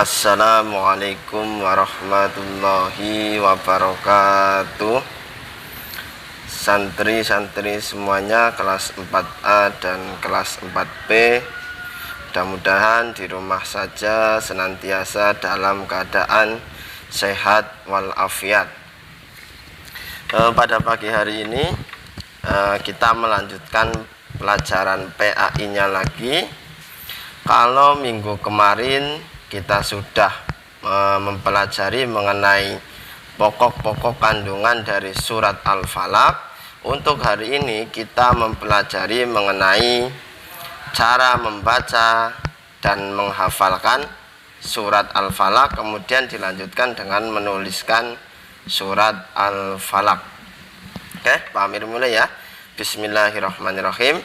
Assalamualaikum warahmatullahi wabarakatuh. Santri-santri semuanya kelas 4A dan kelas 4B, mudah-mudahan di rumah saja senantiasa dalam keadaan sehat walafiat. Pada pagi hari ini kita melanjutkan pelajaran PAI-nya lagi. Kalau minggu kemarin kita sudah mempelajari mengenai pokok-pokok kandungan dari surat Al-Falaq. Untuk hari ini kita mempelajari mengenai cara membaca dan menghafalkan surat Al-Falaq, kemudian dilanjutkan dengan menuliskan surat Al-Falaq. Oke, Pak Amir mulai ya. Bismillahirrahmanirrahim.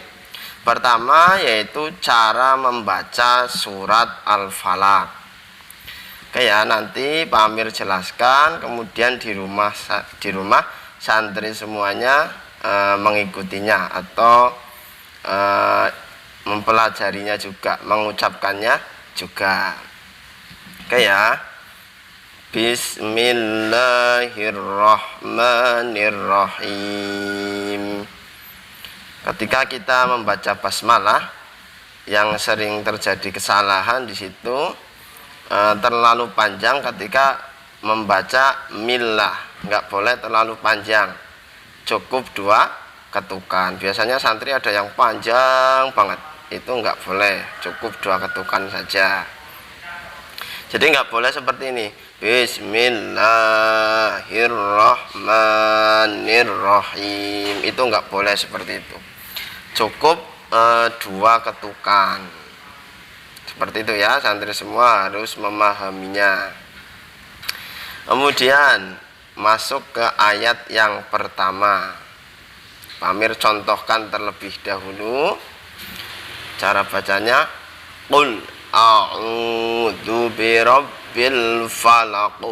Pertama yaitu cara membaca surat Al-Falaq. Oke ya, nanti Pak Amir jelaskan, kemudian di rumah santri semuanya mengikutinya atau mempelajarinya juga, mengucapkannya juga. Oke ya. Bismillahirrahmanirrahim. Ketika kita membaca basmalah, yang sering terjadi kesalahan di situ terlalu panjang ketika membaca millah. Nggak boleh terlalu panjang, cukup 2 ketukan. Biasanya santri ada yang panjang banget, itu nggak boleh, cukup 2 ketukan saja. Jadi nggak boleh seperti ini, Bismillahirrahmanirrahim, itu nggak boleh seperti itu, cukup 2 ketukan. Seperti itu ya, santri semua harus memahaminya. Kemudian masuk ke ayat yang pertama. Pak Amir contohkan terlebih dahulu cara bacanya. Qul a'udzu birabbil falaq.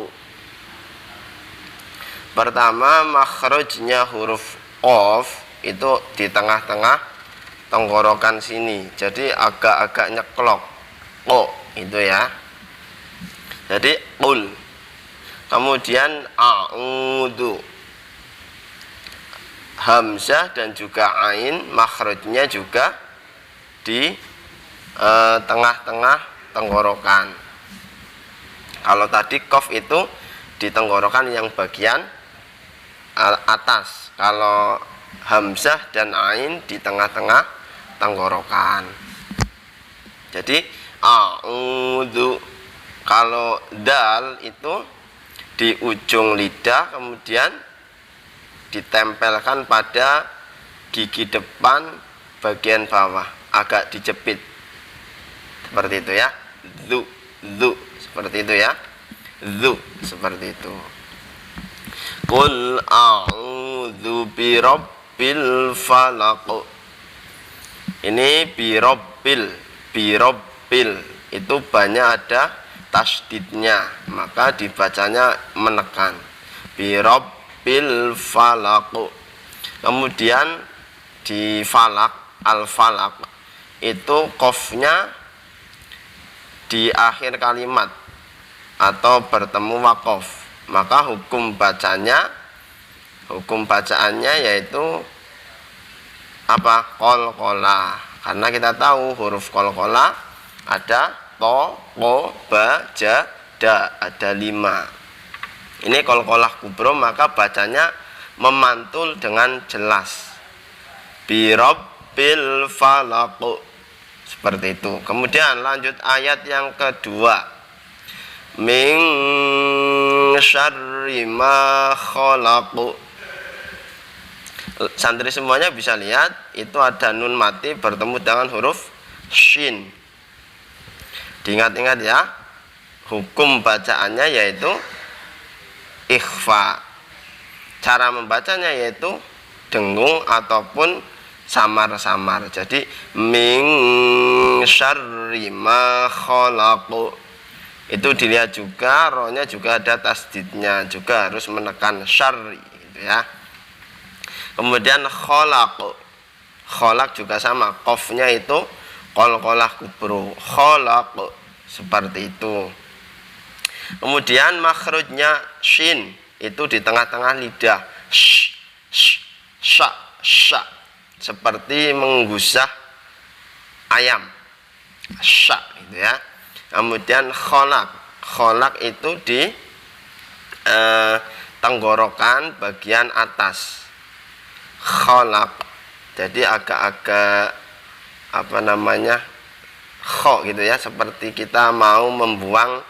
Pertama, makhrajnya huruf qaf itu di tengah-tengah tenggorokan sini, jadi agak-agak nyeklok. Itu ya. Jadi qul. Kemudian a'udzu, hamzah dan juga ain makhrajnya juga di tengah-tengah tenggorokan. Kalau tadi qaf itu di tenggorokan yang bagian atas, kalau hamzah dan ain di tengah-tengah tenggorokan. Jadi a'udzu. Kalau dal itu di ujung lidah, kemudian ditempelkan pada gigi depan bagian bawah, agak dijepit seperti itu ya. Zu seperti itu ya. Zu seperti itu. Qul a'udzu birabbil falaq. Ini birabbil itu banyak ada tasdidnya, maka dibacanya menekan. Birabbil falaq. Kemudian di falak, al-falaq itu qafnya di akhir kalimat atau bertemu waqaf, maka hukum bacaannya yaitu apa? Qalqalah. Karena kita tahu huruf qalqalah ada to, ko, ba, ja, da, ada 5. Ini qalqalah kubro, maka bacanya memantul dengan jelas. Birabbil falaq, seperti itu. Kemudian lanjut ayat yang kedua. Min syarri ma khalaq. Santri semuanya bisa lihat, itu ada nun mati bertemu dengan huruf shin. Diingat-ingat ya, hukum bacaannya yaitu ikhfa. Cara membacanya yaitu dengung ataupun samar-samar. Jadi min syarri ma khalaq. Itu dilihat juga, rohnya juga ada tasdidnya, juga harus menekan syarri gitu ya. Kemudian khalaq juga sama, qafnya itu qalqalah kubro, khalaq, seperti itu. Kemudian makhrajnya shin itu di tengah-tengah lidah. Sya, sya, seperti menggusah ayam. Sya gitu ya. Kemudian kholak itu di tenggorokan bagian atas. Kholak. Jadi agak-agak apa namanya? Kho gitu ya, seperti kita mau membuang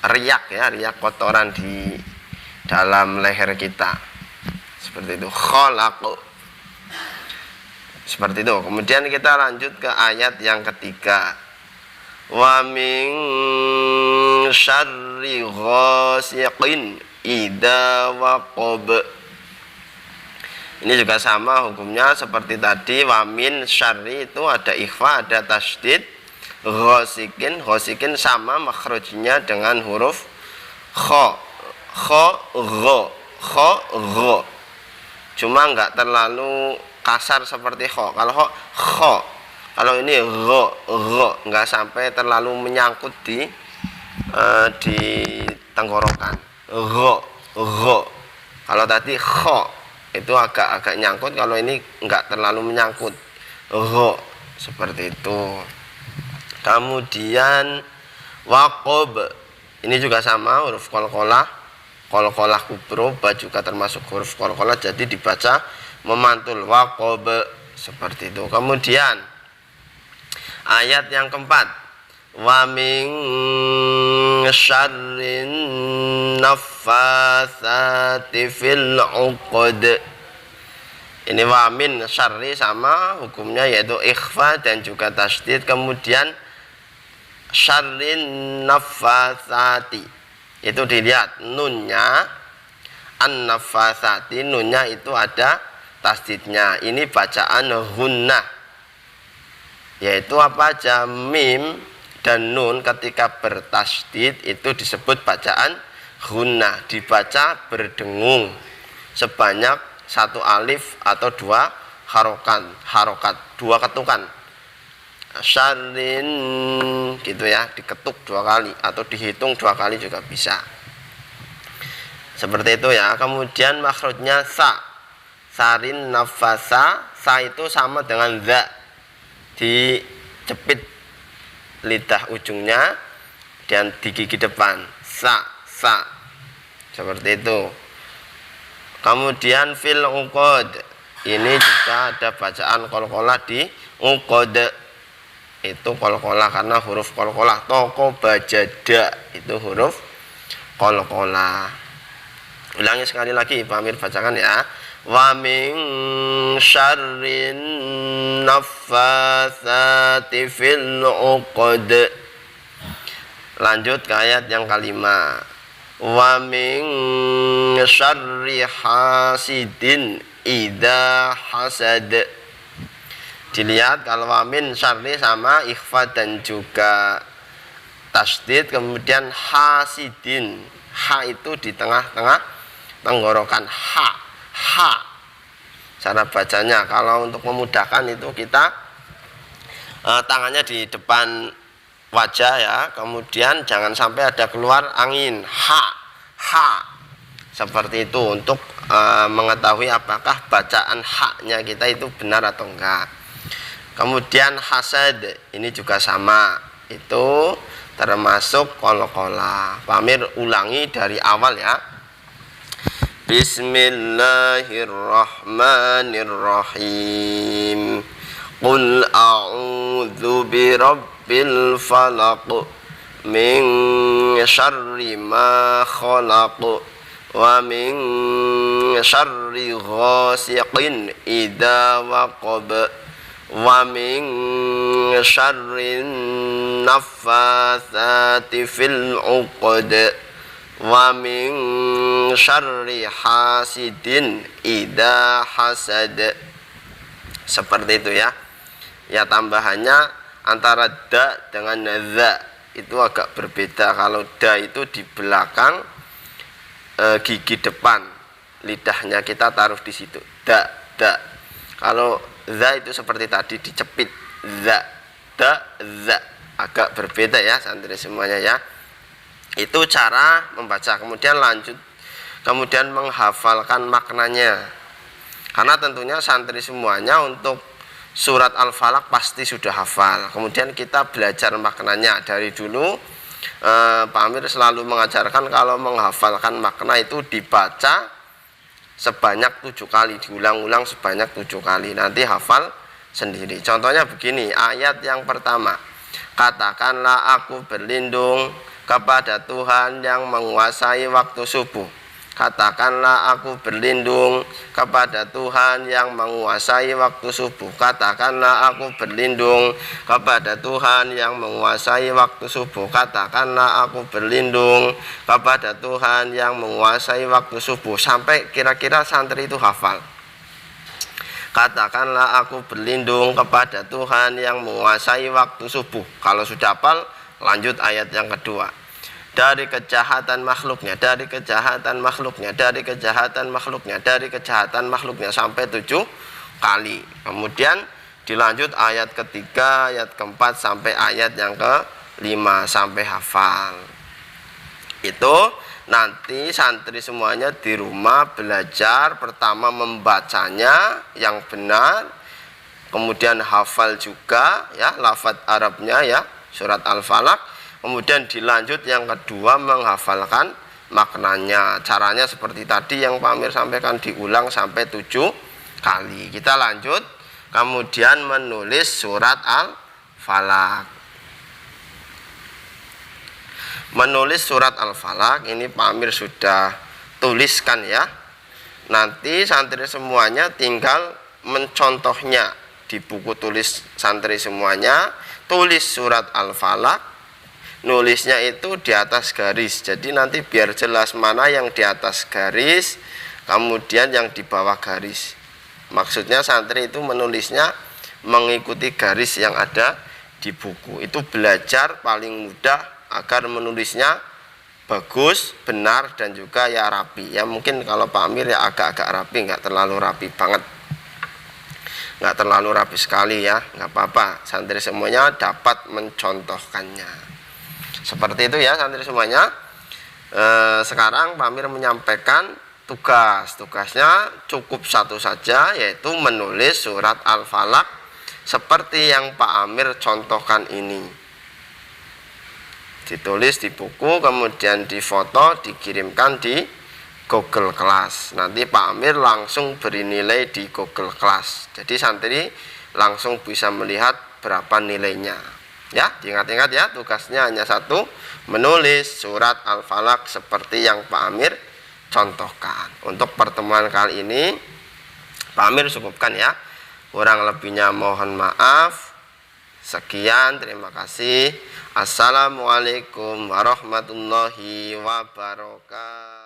riak ya, riak kotoran di dalam leher kita. Seperti itu. Kholaq. Seperti itu. Kemudian kita lanjut ke ayat yang ketiga. Wa min syarri ghasiqin idza waqab. Ini juga sama hukumnya seperti tadi. Wa min syarri itu ada ikhfa, ada tasydid. Ghasikin sama makhrajnya dengan huruf kha. Gho. Cuma enggak terlalu kasar seperti kha. Kalau ini gho enggak sampai terlalu menyangkut di tenggorokan. Gho. Kalau tadi kha itu agak nyangkut, kalau ini enggak terlalu menyangkut. Gho, seperti itu. Kemudian waqab, ini juga sama huruf qalqalah kubro, ba juga termasuk huruf qalqalah, jadi dibaca memantul. Waqab, seperti itu. Kemudian ayat yang keempat, wa min syarrin naffatsati fil 'uqad. Ini wa min syarri sama hukumnya, yaitu ikhfa dan juga tasydid. Kemudian syarrin naffatsati itu dilihat nunnya, an-naffatsati nunnya itu ada tasydidnya. Ini bacaan gunnah, yaitu apa aja, mim dan nun ketika bertasydid itu disebut bacaan gunnah, dibaca berdengung sebanyak satu alif atau dua harokat, dua ketukan. Syarrin gitu ya, diketuk dua kali atau dihitung dua kali juga bisa. Seperti itu ya. Kemudian makhrajnya sa. Sarin nafasa, sa itu sama dengan za. Dicepit lidah ujungnya dan di gigi depan. Sa. Seperti itu. Kemudian fil uqad. Ini juga ada bacaan qalqalah di uqad. Itu qalqalah karena huruf qalqalah. Toko bajada itu huruf qalqalah. Ulangi sekali lagi, Pak Amir bacakan ya. Wa min syarrin naffatsati fil 'uqad. Lanjut ke ayat yang kelima. Wa min syarri hasidin idza hasad. Dilihat kalau wa min syarri sama ikhfa dan juga tasydid. Kemudian hasidin, ha itu di tengah-tengah tenggorokan. Ha. Cara bacanya kalau untuk memudahkan itu kita tangannya di depan wajah ya, kemudian jangan sampai ada keluar angin. Ha. Seperti itu untuk mengetahui apakah bacaan haknya kita itu benar atau enggak. Kemudian hasad, ini juga sama, itu termasuk qalqalah. Pak Amir ulangi dari awal ya. Bismillahirrahmanirrahim. Qul a'udzu birabbil falaq min syarri ma khalaq wa min syarri ghasiqin idza waqab wa min syarrin naffatsati fil 'uqad wa min syarri hasidin idza hasad. Seperti itu ya. Ya, tambahannya antara da dengan za itu agak berbeda. Kalau da itu di belakang gigi depan lidahnya, kita taruh di situ. Da. Kalau za itu seperti tadi dicepit. Za. agak berbeda ya santri semuanya ya. Itu cara membaca. Kemudian lanjut, kemudian menghafalkan maknanya. Karena tentunya santri semuanya untuk surat Al-Falaq pasti sudah hafal. Kemudian kita belajar maknanya. Dari dulu Pak Amir selalu mengajarkan kalau menghafalkan makna itu dibaca sebanyak 7 kali, diulang-ulang sebanyak 7 kali, nanti hafal sendiri. Contohnya begini, ayat yang pertama, katakanlah aku berlindung kepada Tuhan yang menguasai waktu subuh. Katakanlah aku berlindung kepada Tuhan yang menguasai waktu subuh. Katakanlah aku berlindung kepada Tuhan yang menguasai waktu subuh. Katakanlah aku berlindung kepada Tuhan yang menguasai waktu subuh. Sampai kira-kira santri itu hafal. Katakanlah aku berlindung kepada Tuhan yang menguasai waktu subuh. Kalau sudah hafal, lanjut ayat yang kedua. Dari kejahatan makhluknya, dari kejahatan makhluknya, dari kejahatan makhluknya, dari kejahatan makhluknya, sampai 7 kali. Kemudian dilanjut ayat ketiga, ayat keempat, sampai ayat yang ke-5, sampai hafal. Itu nanti santri semuanya di rumah belajar pertama membacanya yang benar, kemudian hafal juga ya lafaz Arabnya ya, surat Al-Falaq. Kemudian dilanjut yang kedua menghafalkan maknanya. Caranya seperti tadi yang Pak Amir sampaikan, diulang sampai 7 kali. Kita lanjut, kemudian menulis surat Al-Falaq. Menulis surat Al-Falaq ini Pak Amir sudah tuliskan ya. Nanti santri semuanya tinggal mencontohnya di buku tulis santri semuanya. Tulis surat Al-Falaq, nulisnya itu di atas garis. Jadi nanti biar jelas mana yang di atas garis, kemudian yang di bawah garis. Maksudnya santri itu menulisnya mengikuti garis yang ada di buku. Itu belajar paling mudah agar menulisnya bagus, benar, dan juga ya rapi. Ya mungkin kalau Pak Amir ya agak-agak rapi, nggak terlalu rapi banget, nggak terlalu rapi sekali ya, nggak apa-apa. Santri semuanya dapat mencontohkannya. Seperti itu ya santri semuanya. Sekarang Pak Amir menyampaikan tugasnya cukup satu saja, yaitu menulis surat Al-Falaq seperti yang Pak Amir contohkan ini. Ditulis di buku, kemudian difoto, dikirimkan di Google Class. Nanti Pak Amir langsung beri nilai di Google Class. Jadi santri langsung bisa melihat berapa nilainya. Ya, diingat-ingat ya, tugasnya hanya satu, menulis surat Al-Falaq seperti yang Pak Amir contohkan. Untuk pertemuan kali ini Pak Amir cukupkan ya. Kurang lebihnya mohon maaf. Sekian, terima kasih. Assalamualaikum warahmatullahi wabarakatuh.